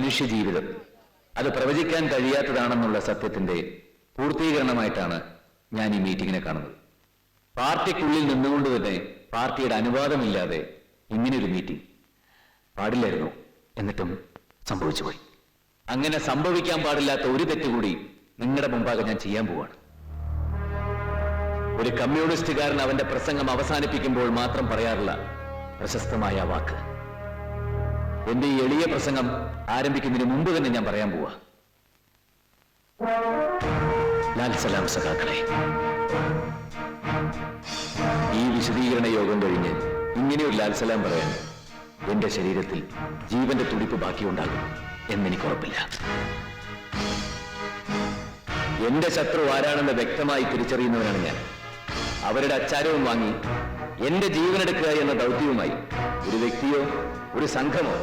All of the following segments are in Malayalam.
മനുഷ്യജീവിതം അത് പ്രവചിക്കാൻ കഴിയാത്തതാണെന്നുള്ള സത്യത്തിന്റെ പൂർത്തീകരണമായിട്ടാണ് ഞാൻ ഈ മീറ്റിങ്ങിനെ കാണുന്നത്. പാർട്ടിക്കുള്ളിൽ നിന്നുകൊണ്ട് തന്നെ പാർട്ടിയുടെ അനുവാദമില്ലാതെ ഇങ്ങനെയൊരു മീറ്റിംഗ് പാടില്ലായിരുന്നു, എന്നിട്ടും സംഭവിച്ചുപോയി. അങ്ങനെ സംഭവിക്കാൻ പാടില്ലാത്ത ഒരു തെറ്റുകൂടി നിങ്ങളുടെ മുമ്പാകെ ഞാൻ ചെയ്യാൻ പോവാണ്. ഒരു കമ്മ്യൂണിസ്റ്റുകാരൻ അവന്റെ പ്രസംഗം അവസാനിപ്പിക്കുമ്പോൾ മാത്രം പറയാറുള്ള പ്രശസ്തമായ വാക്ക് എന്റെ ഈ എളിയ പ്രസംഗം ആരംഭിക്കുന്നതിന് മുമ്പ് തന്നെ ഞാൻ പറയാൻ പോവാ. ലാൽ സലാം സഖാക്കളെ, ഈ വിശദീകരണ യോഗം കഴിഞ്ഞ് ഇങ്ങനെ ഒരു ലാൽ സലാം പറയാൻ എന്റെ ശരീരത്തിൽ ജീവന്റെ തുടിപ്പ് ബാക്കിയുണ്ടാകും എന്നെനിക്ക് ഉറപ്പില്ല. എന്റെ ശത്രു ആരാണെന്ന് വ്യക്തമായി തിരിച്ചറിയുന്നവനാണ് ഞാൻ. അവരുടെ അച്ചാരവും വാങ്ങി എന്റെ ജീവനെടുക്കുക എന്ന ദൗത്യവുമായി ഒരു വ്യക്തിയോ ഒരു സംഘമോ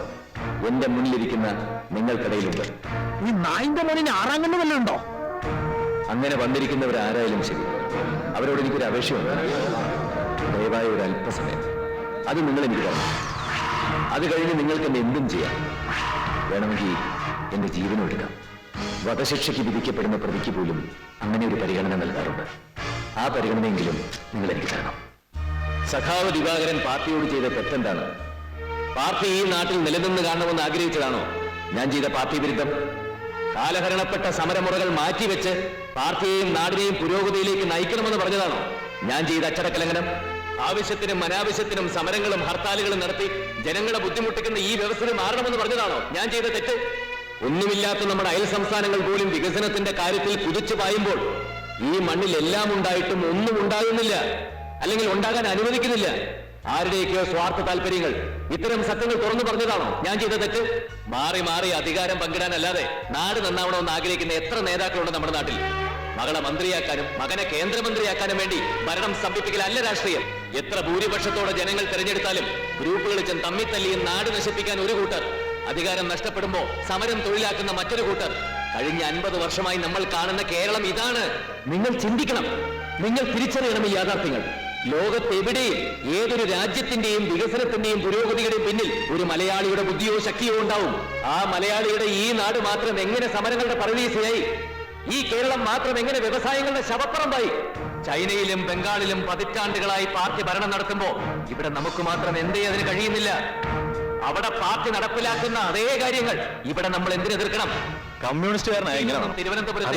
എന്റെ മുന്നിലിരിക്കുന്ന നിങ്ങൾക്കിടയിലുണ്ട്. ഈ നായിന്റെ മോനിന് ആറാങ്കണ്ണ് വല്ലതും ഉണ്ടോ? അങ്ങനെ വന്നിരിക്കുന്നവരാരായാലും ശരി, അവരോട് എനിക്കൊരു അപേക്ഷയുണ്ട്. ദയവായ ഒരു അല്പസമയം അത് നിങ്ങൾ എനിക്ക് തരണം. അത് കഴിഞ്ഞ് നിങ്ങൾക്ക് എന്നെ എന്തും ചെയ്യാം. വേണമെങ്കിൽ എന്റെ ജീവനും എടുക്കാം. വധശിക്ഷയ്ക്ക് വിധിക്കപ്പെടുന്ന പ്രതിക്ക് പോലും അങ്ങനെ ഒരു പരിഗണന നൽകാറുണ്ട്. ആ പരിഗണനയെങ്കിലും നിങ്ങൾ എനിക്ക് തരണം. സഖാവ് ദിവാകരൻ പാർട്ടിയോട് ചെയ്ത തെറ്റെന്താണ്? പാർട്ടി ഈ നാട്ടിൽ നിലനിന്ന് കാണണമെന്ന് ആഗ്രഹിച്ചതാണോ ഞാൻ ചെയ്ത പാർട്ടി വിരുദ്ധം? കാലഹരണപ്പെട്ട സമരമുറകൾ മാറ്റിവെച്ച് പാർട്ടിയെയും നാടിനെയും പുരോഗതിയിലേക്ക് നയിക്കണമെന്ന് പറഞ്ഞതാണോ ഞാൻ ചെയ്ത അച്ചടക്കലംഘനം? ആവശ്യത്തിനും അനാവശ്യത്തിനും സമരങ്ങളും ഹർത്താലുകളും നടത്തി ജനങ്ങളെ ബുദ്ധിമുട്ടിക്കുന്ന ഈ വ്യവസ്ഥ മാറണമെന്ന് പറഞ്ഞതാണോ ഞാൻ ചെയ്ത തെറ്റ്? ഒന്നുമില്ലാത്ത നമ്മുടെ അയൽ സംസ്ഥാനങ്ങൾ പോലും വികസനത്തിന്റെ കാര്യത്തിൽ കുതിച്ചു പായുമ്പോൾ ഈ മണ്ണിൽ എല്ലാം ഉണ്ടായിട്ടും ഒന്നും ഉണ്ടാകുന്നില്ല, അല്ലെങ്കിൽ ഉണ്ടാകാൻ അനുവദിക്കുന്നില്ല. ആരുടെയൊക്കെയോ സ്വാർത്ഥ താല്പര്യങ്ങൾ ഇത്തരം സത്യങ്ങൾ തുറന്നു പറഞ്ഞതാണോ ഞാൻ ചെയ്ത തെറ്റ്? മാറി മാറി അധികാരം പങ്കിടാനല്ലാതെ നാട് നന്നാവണമെന്ന് ആഗ്രഹിക്കുന്ന എത്ര നേതാക്കളുണ്ട് നമ്മുടെ നാട്ടിൽ? മകളെ മന്ത്രിയാക്കാനും മകനെ കേന്ദ്രമന്ത്രിയാക്കാനും വേണ്ടി ഭരണം സ്തംഭിപ്പിക്കലല്ല രാഷ്ട്രീയം. എത്ര ഭൂരിപക്ഷത്തോടെ ജനങ്ങൾ തെരഞ്ഞെടുത്താലും ഗ്രൂപ്പുകൾ ചെന്ന് തമ്മിൽ തല്ലിയും നാട് നശിപ്പിക്കാൻ ഒരു കൂട്ടർ, അധികാരം നഷ്ടപ്പെടുമ്പോ സമരം തൊഴിലാക്കുന്ന മറ്റൊരു കൂട്ടർ. കഴിഞ്ഞ 50 വർഷമായി നമ്മൾ കാണുന്ന കേരളം ഇതാണ്. നിങ്ങൾ ചിന്തിക്കണം, നിങ്ങൾ തിരിച്ചറിയണം ഈ യാഥാർത്ഥ്യങ്ങൾ. ലോകത്തെവിടെയും ഏതൊരു രാജ്യത്തിന്റെയും വികസനത്തിന്റെയും പുരോഗതിയുടെയും പിന്നിൽ ഒരു മലയാളിയുടെ ബുദ്ധിയോ ശക്തിയോ ഉണ്ടാവും. ആ മലയാളിയുടെ ഈ നാട് മാത്രം എങ്ങനെ സമരങ്ങളുടെ പരദീസയായി? ഈ കേരളം മാത്രം എങ്ങനെ വ്യവസായങ്ങളുടെ ശവപ്പറമ്പായി? ചൈനയിലും ബംഗാളിലും പതിറ്റാണ്ടുകളായി പാർട്ടി ഭരണം നടത്തുമ്പോ ഇവിടെ നമുക്ക് മാത്രം എന്തേ അതിന് കഴിയുന്നില്ല? അവിടെ പാർട്ടി നടപ്പിലാക്കുന്ന അതേ കാര്യങ്ങൾ ഇവിടെ നമ്മൾ എന്തിനെതിർക്കണം? കമ്മ്യൂണിസ്റ്റുകാരനായ തിരുവനന്തപുരത്ത്